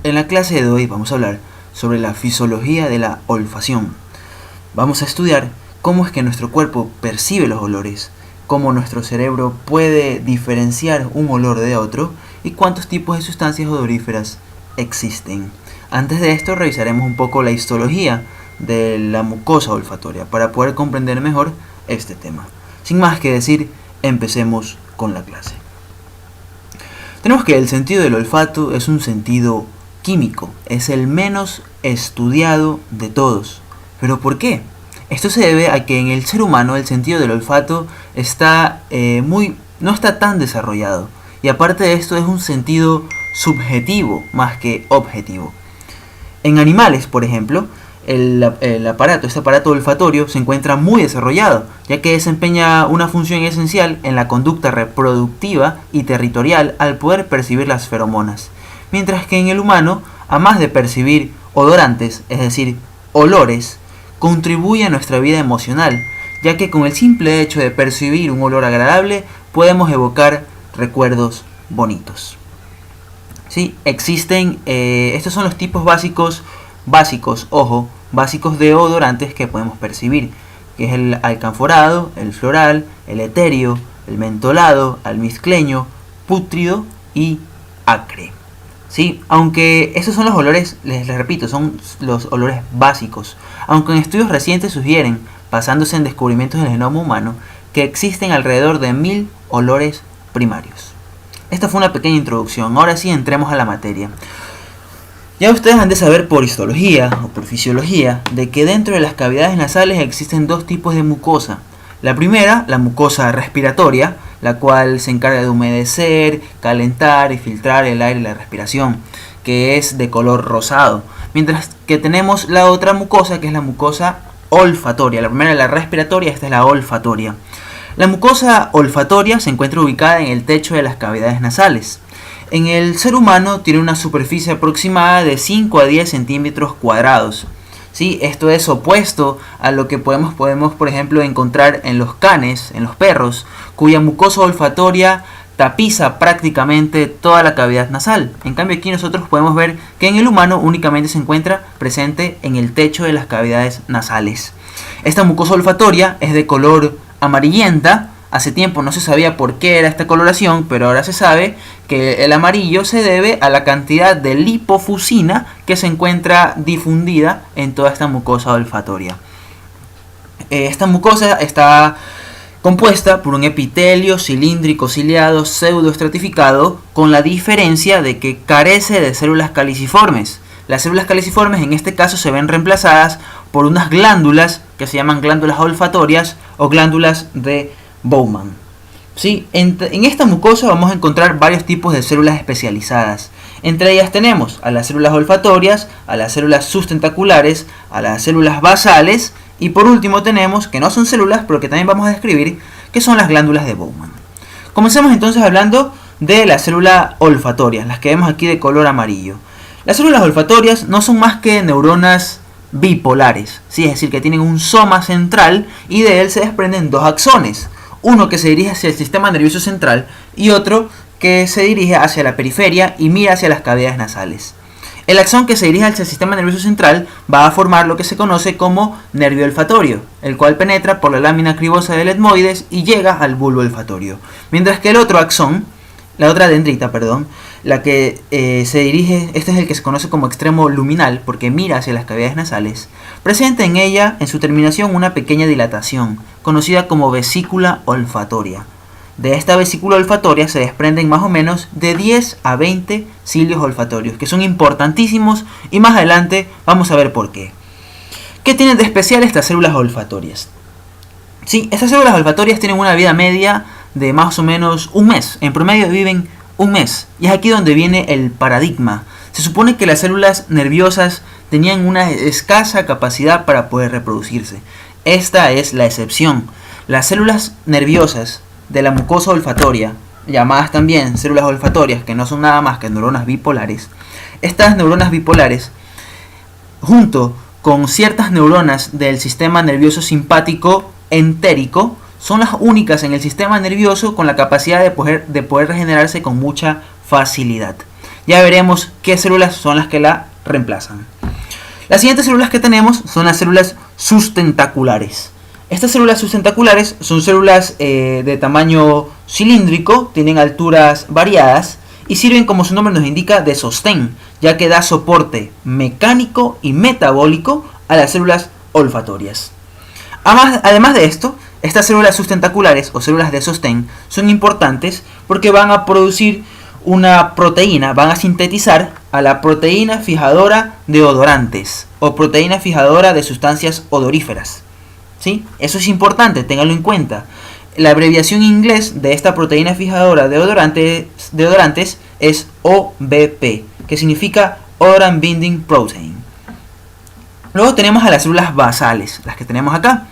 En la clase de hoy vamos a hablar sobre la fisiología de la olfacción. Vamos a estudiar cómo es que nuestro cuerpo percibe los olores, cómo nuestro cerebro puede diferenciar un olor de otro y cuántos tipos de sustancias odoríferas existen. Antes de esto revisaremos un poco la histología de la mucosa olfatoria para poder comprender mejor este tema. Sin más que decir, empecemos con la clase. Tenemos que el sentido del olfato es un sentido químico, es el menos estudiado de todos. ¿Pero por qué? Esto se debe a que en el ser humano el sentido del olfato no está tan desarrollado, y aparte de esto es un sentido subjetivo más que objetivo. En animales, por ejemplo, este aparato olfatorio se encuentra muy desarrollado, ya que desempeña una función esencial en la conducta reproductiva y territorial al poder percibir las feromonas. Mientras que en el humano, a más de percibir odorantes, es decir, olores, contribuye a nuestra vida emocional, ya que con el simple hecho de percibir un olor agradable podemos evocar recuerdos bonitos. Sí, existen, estos son los tipos básicos de odorantes que podemos percibir, que es el alcanforado, el floral, el etéreo, el mentolado, almizcleño, pútrido y acre. Sí, aunque estos son los olores, les repito, son los olores básicos, aunque en estudios recientes sugieren, basándose en descubrimientos del genoma humano, que existen alrededor de 1000 olores primarios. Esta fue una pequeña introducción, ahora sí entremos a la materia. Ya ustedes han de saber por histología o por fisiología de que dentro de las cavidades nasales existen dos tipos de mucosa. La primera, la mucosa respiratoria, la cual se encarga de humedecer, calentar y filtrar el aire y la respiración, que es de color rosado. Mientras que tenemos la otra mucosa, que es la mucosa olfatoria. La primera es la respiratoria, esta es la olfatoria. La mucosa olfatoria se encuentra ubicada en el techo de las cavidades nasales. En el ser humano tiene una superficie aproximada de 5 a 10 centímetros cuadrados. ¿Sí? Esto es opuesto a lo que podemos por ejemplo encontrar en los canes, en los perros, cuya mucosa olfatoria tapiza prácticamente toda la cavidad nasal. En cambio aquí nosotros podemos ver que en el humano únicamente se encuentra presente en el techo de las cavidades nasales. Esta mucosa olfatoria es de color amarillenta. Hace tiempo no se sabía por qué era esta coloración, pero ahora se sabe que el amarillo se debe a la cantidad de lipofuscina que se encuentra difundida en toda esta mucosa olfatoria. Esta mucosa está compuesta por un epitelio cilíndrico ciliado pseudoestratificado, con la diferencia de que carece de células caliciformes. Las células caliciformes en este caso se ven reemplazadas por unas glándulas que se llaman glándulas olfatorias o glándulas de Bowman. ¿Sí? En esta mucosa vamos a encontrar varios tipos de células especializadas. Entre ellas tenemos a las células olfatorias, a las células sustentaculares, a las células basales y por último tenemos, que no son células pero que también vamos a describir, que son las glándulas de Bowman. Comencemos entonces hablando de la célula olfatoria, las que vemos aquí de color amarillo. Las células olfatorias no son más que neuronas bipolares, ¿sí? Es decir, que tienen un soma central y de él se desprenden dos axones. Uno que se dirige hacia el sistema nervioso central y otro que se dirige hacia la periferia y mira hacia las cavidades nasales. El axón que se dirige hacia el sistema nervioso central va a formar lo que se conoce como nervio olfatorio, el cual penetra por la lámina cribosa del etmoides y llega al bulbo olfatorio. Mientras que el otro axón, la otra dendrita, la que se dirige, este es el que se conoce como extremo luminal porque mira hacia las cavidades nasales, presenta en ella, en su terminación, una pequeña dilatación, conocida como vesícula olfatoria. De esta vesícula olfatoria se desprenden más o menos de 10 a 20 cilios olfatorios, que son importantísimos y más adelante vamos a ver por qué. ¿Qué tienen de especial estas células olfatorias? Sí, estas células olfatorias tienen una vida media de más o menos un mes. En promedio viven un mes. Y es aquí donde viene el paradigma. Se supone que las células nerviosas tenían una escasa capacidad para poder reproducirse. Esta es la excepción. Las células nerviosas de la mucosa olfatoria, llamadas también células olfatorias, que no son nada más que neuronas bipolares, estas neuronas bipolares, junto con ciertas neuronas del sistema nervioso simpático entérico son las únicas en el sistema nervioso con la capacidad de poder regenerarse con mucha facilidad. Ya veremos qué células son las que la reemplazan. Las siguientes células que tenemos son las células sustentaculares. Estas células sustentaculares son células de tamaño cilíndrico, tienen alturas variadas y sirven, como su nombre nos indica, de sostén, ya que da soporte mecánico y metabólico a las células olfatorias. Además de esto, estas células sustentaculares o células de sostén son importantes porque van a producir una proteína, van a sintetizar a la proteína fijadora de odorantes o proteína fijadora de sustancias odoríferas. ¿Sí? Eso es importante, ténganlo en cuenta. La abreviación en inglés de esta proteína fijadora de odorantes es OBP, que significa Odorant Binding Protein. Luego tenemos a las células basales, las que tenemos acá.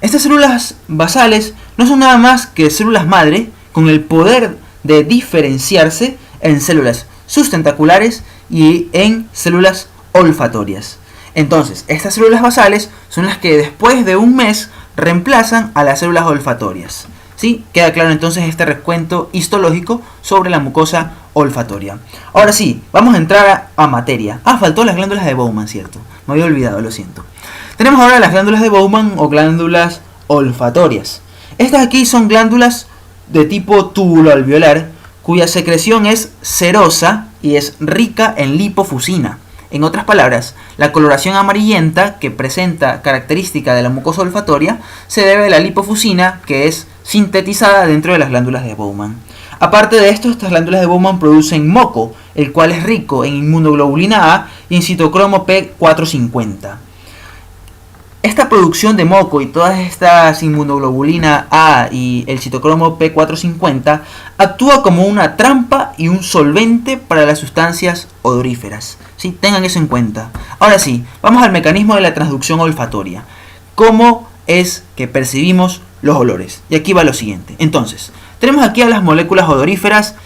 Estas células basales no son nada más que células madre con el poder de diferenciarse en células sustentaculares y en células olfatorias. Entonces, estas células basales son las que después de un mes reemplazan a las células olfatorias. ¿Sí? Queda claro entonces este recuento histológico sobre la mucosa olfatoria. Ahora sí, vamos a entrar a materia. Faltó las glándulas de Bowman, ¿cierto? Me había olvidado, lo siento. Tenemos ahora las glándulas de Bowman o glándulas olfatorias. Estas aquí son glándulas de tipo túbulo alveolar, cuya secreción es serosa y es rica en lipofusina. En otras palabras, la coloración amarillenta que presenta característica de la mucosa olfatoria se debe a la lipofusina que es sintetizada dentro de las glándulas de Bowman. Aparte de esto, estas glándulas de Bowman producen moco, el cual es rico en inmunoglobulina A y en citocromo P450. Esta producción de moco y todas estas inmunoglobulina A y el citocromo P450 actúa como una trampa y un solvente para las sustancias odoríferas. ¿Sí? Tengan eso en cuenta. Ahora sí, vamos al mecanismo de la transducción olfatoria. ¿Cómo es que percibimos los olores? Y aquí va lo siguiente. Entonces, tenemos aquí a las moléculas odoríferas,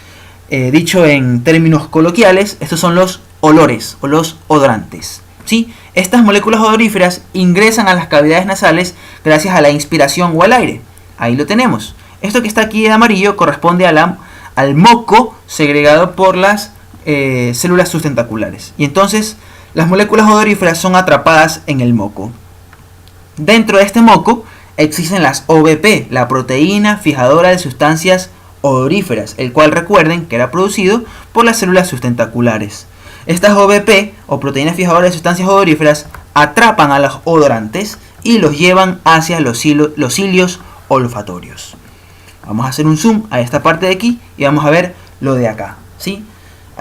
dicho en términos coloquiales, estos son los olores o los odorantes. ¿Sí? Estas moléculas odoríferas ingresan a las cavidades nasales gracias a la inspiración o al aire. Ahí lo tenemos. Esto que está aquí en amarillo corresponde al moco segregado por las células sustentaculares. Y entonces las moléculas odoríferas son atrapadas en el moco. Dentro de este moco existen las OBP, la proteína fijadora de sustancias odoríferas, el cual recuerden que era producido por las células sustentaculares. Estas OBP, o proteínas fijadoras de sustancias odoríferas, atrapan a los odorantes y los llevan hacia los cilios olfatorios. Vamos a hacer un zoom a esta parte de aquí y vamos a ver lo de acá. ¿Sí?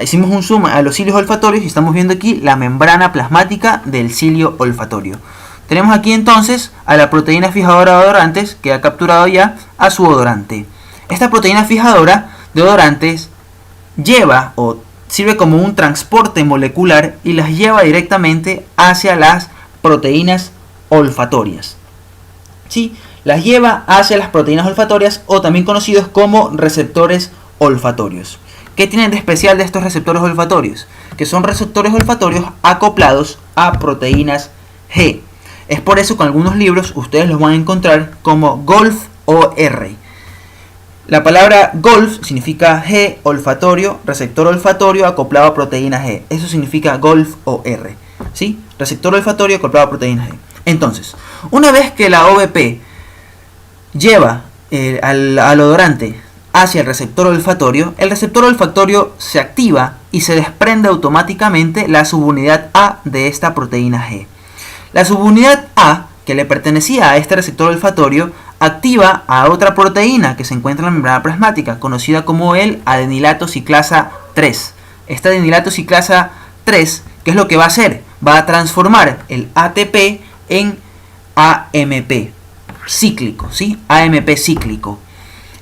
Hicimos un zoom a los cilios olfatorios y estamos viendo aquí la membrana plasmática del cilio olfatorio. Tenemos aquí entonces a la proteína fijadora de odorantes que ha capturado ya a su odorante. Esta proteína fijadora de odorantes lleva o sirve como un transporte molecular y las lleva directamente hacia las proteínas olfatorias. ¿Sí? Las lleva hacia las proteínas olfatorias o también conocidos como receptores olfatorios. ¿Qué tienen de especial de estos receptores olfatorios? Que son receptores olfatorios acoplados a proteínas G. Es por eso que en algunos libros ustedes los van a encontrar como GOLF-OR. La palabra GOLF significa G olfatorio, receptor olfatorio acoplado a proteína G. Eso significa GOLF-OR. ¿Sí? Receptor olfatorio acoplado a proteína G. Entonces, una vez que la OBP lleva al odorante hacia el receptor olfatorio se activa y se desprende automáticamente la subunidad A de esta proteína G. La subunidad A, que le pertenecía a este receptor olfatorio, activa a otra proteína que se encuentra en la membrana plasmática, conocida como el adenilato ciclasa 3. Esta adenilato ciclasa 3, ¿qué es lo que va a hacer? Va a transformar el ATP en AMP cíclico, ¿sí? AMP cíclico.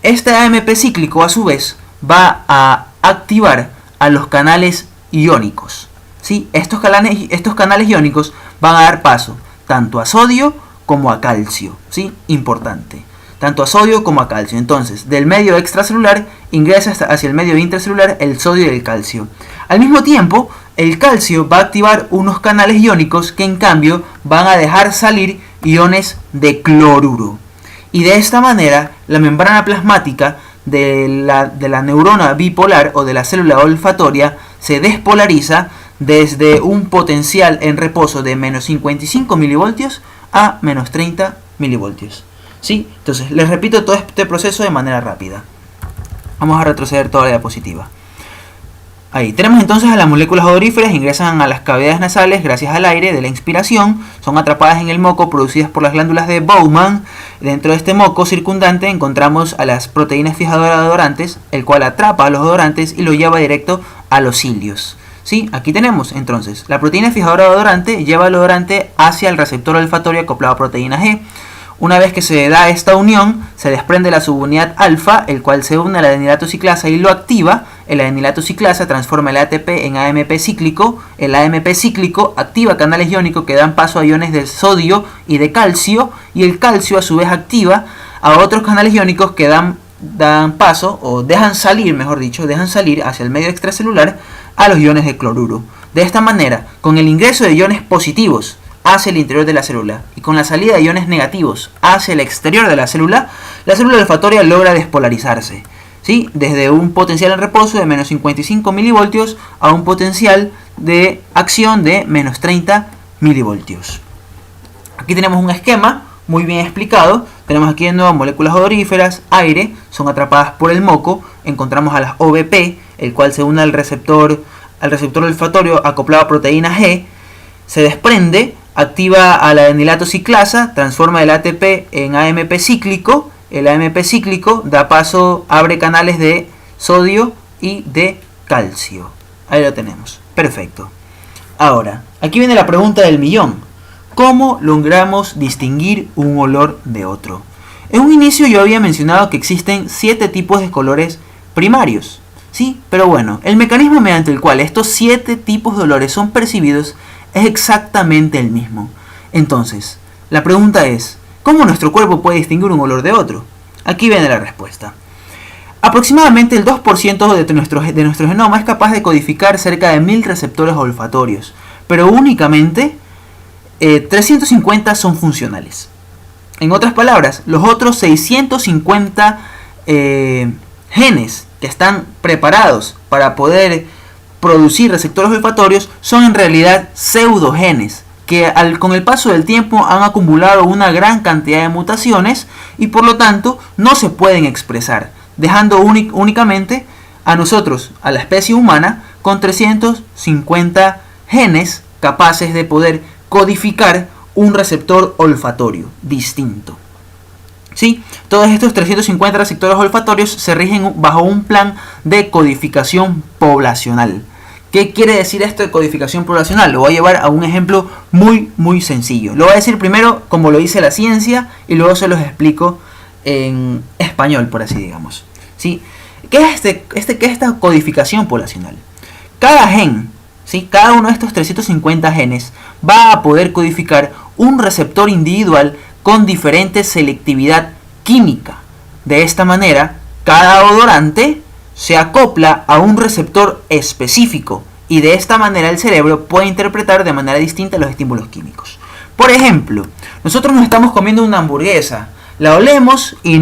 Este AMP cíclico, a su vez, va a activar a los canales iónicos, ¿sí? Estos canales iónicos van a dar paso tanto a sodio como a calcio, ¿sí? Importante. Tanto a sodio como a calcio. Entonces, del medio extracelular ingresa hacia el medio intracelular el sodio y el calcio. Al mismo tiempo, el calcio va a activar unos canales iónicos que en cambio van a dejar salir iones de cloruro. Y de esta manera, la membrana plasmática de la neurona bipolar o de la célula olfatoria se despolariza desde un potencial en reposo de menos 55 milivoltios a menos 30 milivoltios. ¿Sí? Entonces, les repito todo este proceso de manera rápida. Vamos a retroceder toda la diapositiva. Ahí tenemos entonces a las moléculas odoríferas, ingresan a las cavidades nasales gracias al aire de la inspiración, son atrapadas en el moco producidas por las glándulas de Bowman. Dentro de este moco circundante encontramos a las proteínas fijadoras de odorantes, el cual atrapa a los odorantes y lo lleva directo a los cilios. ¿Sí? Aquí tenemos entonces la proteína fijadora de odorante lleva el odorante hacia el receptor olfatorio acoplado a proteína G. Una vez que se da esta unión, se desprende la subunidad alfa, el cual se une a la adenilato ciclasa y lo activa. El adenilato ciclasa transforma el ATP en AMP cíclico. El AMP cíclico activa canales iónicos que dan paso a iones de sodio y de calcio. Y el calcio a su vez activa a otros canales iónicos que dan paso, o dejan salir hacia el medio extracelular a los iones de cloruro. De esta manera, con el ingreso de iones positivos hacia el interior de la célula y con la salida de iones negativos hacia el exterior de la célula olfatoria logra despolarizarse, ¿sí? Desde un potencial en reposo de menos 55 milivoltios a un potencial de acción de menos 30 milivoltios. Aquí tenemos un esquema muy bien explicado. Tenemos aquí de nuevo moléculas odoríferas, aire, son atrapadas por el moco. Encontramos a las OBP, el cual se une al receptor olfatorio acoplado a proteína G, se desprende, activa a la adenilato ciclasa, transforma el ATP en AMP cíclico. El AMP cíclico da paso, abre canales de sodio y de calcio. Ahí lo tenemos. Perfecto. Ahora, aquí viene la pregunta del millón. ¿Cómo logramos distinguir un olor de otro? En un inicio yo había mencionado que existen 7 tipos de colores primarios. Sí, pero bueno, el mecanismo mediante el cual estos 7 tipos de olores son percibidos es exactamente el mismo. Entonces, la pregunta es, ¿cómo nuestro cuerpo puede distinguir un olor de otro? Aquí viene la respuesta. Aproximadamente el 2% de nuestro genoma es capaz de codificar cerca de 1000 receptores olfatorios, pero únicamente 350 son funcionales. En otras palabras, los otros 650 genes que están preparados para poder producir receptores olfatorios son en realidad pseudogenes que con el paso del tiempo han acumulado una gran cantidad de mutaciones y por lo tanto no se pueden expresar, dejando únicamente a nosotros, a la especie humana, con 350 genes capaces de poder codificar un receptor olfatorio distinto. ¿Sí? Todos estos 350 receptores olfatorios se rigen bajo un plan de codificación poblacional. ¿Qué quiere decir esto de codificación poblacional? Lo voy a llevar a un ejemplo muy sencillo. Lo voy a decir primero como lo dice la ciencia y luego se los explico en español, por así digamos. ¿Sí? ¿Qué es esta codificación poblacional? Cada gen, ¿sí? Cada uno de estos 350 genes va a poder codificar un receptor individual con diferente selectividad química. De esta manera, cada odorante se acopla a un receptor específico y de esta manera el cerebro puede interpretar de manera distinta los estímulos químicos. Por ejemplo, nosotros nos estamos comiendo una hamburguesa, la olemos y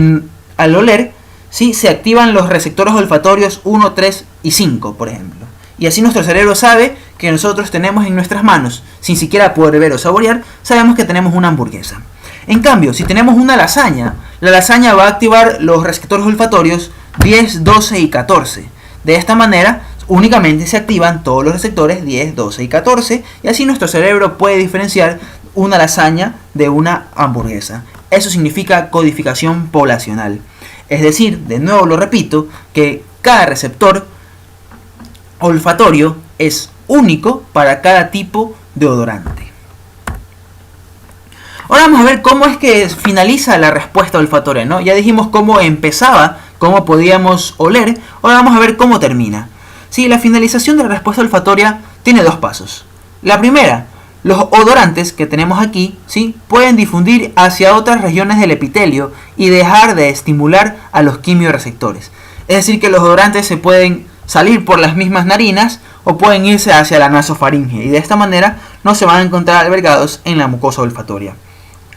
al oler, ¿sí? Se activan los receptores olfatorios 1, 3 y 5, por ejemplo. Y así nuestro cerebro sabe que nosotros tenemos en nuestras manos, sin siquiera poder ver o saborear, sabemos que tenemos una hamburguesa. En cambio, si tenemos una lasaña, la lasaña va a activar los receptores olfatorios 10, 12 y 14. De esta manera, únicamente se activan todos los receptores 10, 12 y 14 y así nuestro cerebro puede diferenciar una lasaña de una hamburguesa. Eso significa codificación poblacional. Es decir, de nuevo lo repito, que cada receptor olfatorio es único para cada tipo de odorante. Ahora vamos a ver cómo es que finaliza la respuesta olfatoria, ¿no? Ya dijimos cómo empezaba, cómo podíamos oler, ahora vamos a ver cómo termina. Sí, la finalización de la respuesta olfatoria tiene 2 pasos. La primera, los odorantes que tenemos aquí, ¿sí? Pueden difundir hacia otras regiones del epitelio y dejar de estimular a los quimioreceptores. Es decir, que los odorantes se pueden salir por las mismas narinas o pueden irse hacia la nasofaringe y de esta manera no se van a encontrar albergados en la mucosa olfatoria.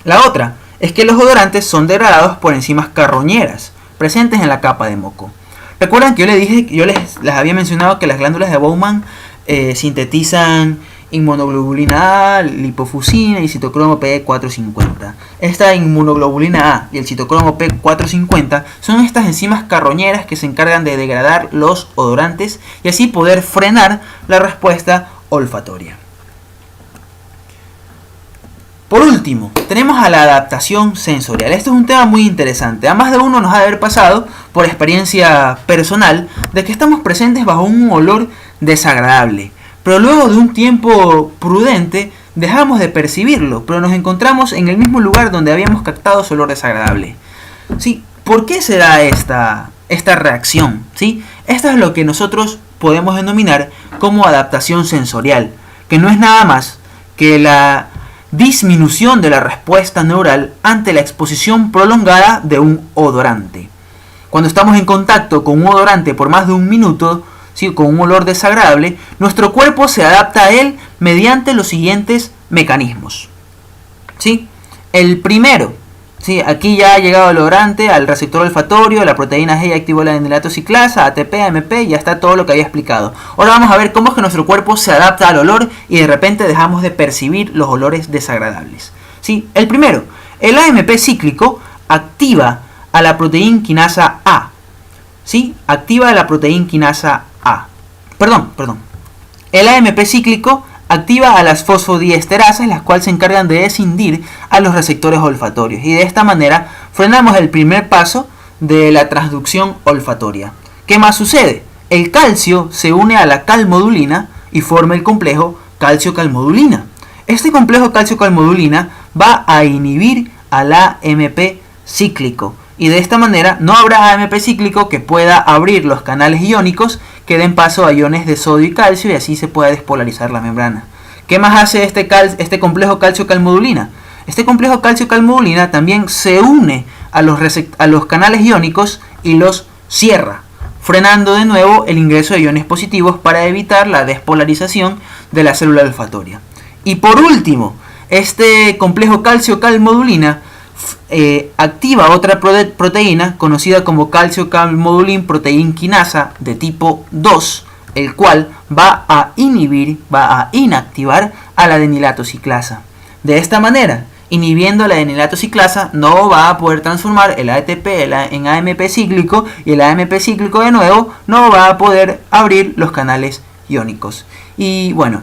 La otra es que los odorantes son degradados por enzimas carroñeras presentes en la capa de moco. Recuerdan que yo les había mencionado que las glándulas de Bowman sintetizan inmunoglobulina A, lipofusina y citocromo P450. Esta inmunoglobulina A y el citocromo P450 son estas enzimas carroñeras que se encargan de degradar los odorantes y así poder frenar la respuesta olfatoria. Por último, tenemos a la adaptación sensorial. Esto es un tema muy interesante. A más de uno nos ha de haber pasado, por experiencia personal, de que estamos presentes bajo un olor desagradable. Pero luego de un tiempo prudente, dejamos de percibirlo, pero nos encontramos en el mismo lugar donde habíamos captado ese olor desagradable. ¿Sí? ¿Por qué se da esta reacción? ¿Sí? Esto es lo que nosotros podemos denominar como adaptación sensorial, que no es nada más que la disminución de la respuesta neural ante la exposición prolongada de un odorante. Cuando estamos en contacto con un odorante por más de un minuto, ¿sí?, con un olor desagradable, nuestro cuerpo se adapta a él mediante los siguientes mecanismos. ¿Sí? El primero, ¿sí?, aquí ya ha llegado el odorante al receptor olfatorio, la proteína G activó la enilato ciclasa, ATP, AMP, y ya está todo lo que había explicado. Ahora vamos a ver cómo es que nuestro cuerpo se adapta al olor y de repente dejamos de percibir los olores desagradables. ¿Sí? El primero, el AMP cíclico activa a la proteína quinasa A. ¿Sí? Activa a la proteína quinasa A. Perdón. El AMP cíclico activa a las fosfodiesterasas, las cuales se encargan de escindir a los receptores olfatorios. Y de esta manera frenamos el primer paso de la transducción olfatoria. ¿Qué más sucede? El calcio se une a la calmodulina y forma el complejo calcio-calmodulina. Este complejo calcio-calmodulina va a inhibir al AMP cíclico. Y de esta manera no habrá AMP cíclico que pueda abrir los canales iónicos que den paso a iones de sodio y calcio y así se pueda despolarizar la membrana. ¿Qué más hace este complejo calcio-calmodulina? Este complejo calcio-calmodulina también se une a los canales iónicos y los cierra, frenando de nuevo el ingreso de iones positivos para evitar la despolarización de la célula olfatoria. Y por último, este complejo calcio-calmodulina activa otra proteína conocida como calcio-calmodulin proteína quinasa de tipo 2, el cual va a inactivar a la adenilato ciclasa. De esta manera, inhibiendo la adenilato ciclasa, no va a poder transformar el ATP en AMP cíclico y el AMP cíclico de nuevo no va a poder abrir los canales iónicos. Y bueno,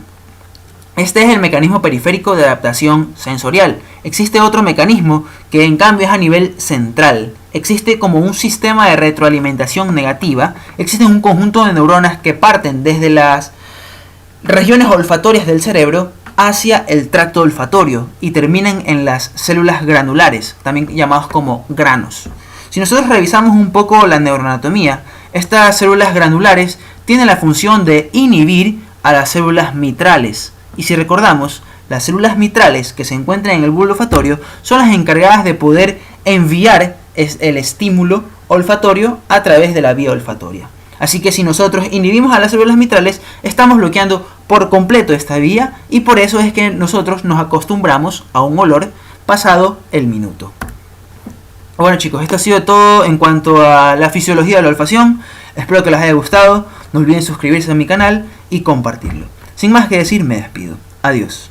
este es el mecanismo periférico de adaptación sensorial. Existe otro mecanismo que en cambio es a nivel central. Existe como un sistema de retroalimentación negativa. Existe un conjunto de neuronas que parten desde las regiones olfatorias del cerebro hacia el tracto olfatorio y terminan en las células granulares, también llamados como granos. Si nosotros revisamos un poco la neuroanatomía, estas células granulares tienen la función de inhibir a las células mitrales. Y si recordamos, las células mitrales que se encuentran en el bulbo olfatorio son las encargadas de poder enviar el estímulo olfatorio a través de la vía olfatoria. Así que si nosotros inhibimos a las células mitrales, estamos bloqueando por completo esta vía y por eso es que nosotros nos acostumbramos a un olor pasado el minuto. Bueno chicos, esto ha sido todo en cuanto a la fisiología de la olfacción. Espero que les haya gustado. No olviden suscribirse a mi canal y compartirlo. Sin más que decir, me despido. Adiós.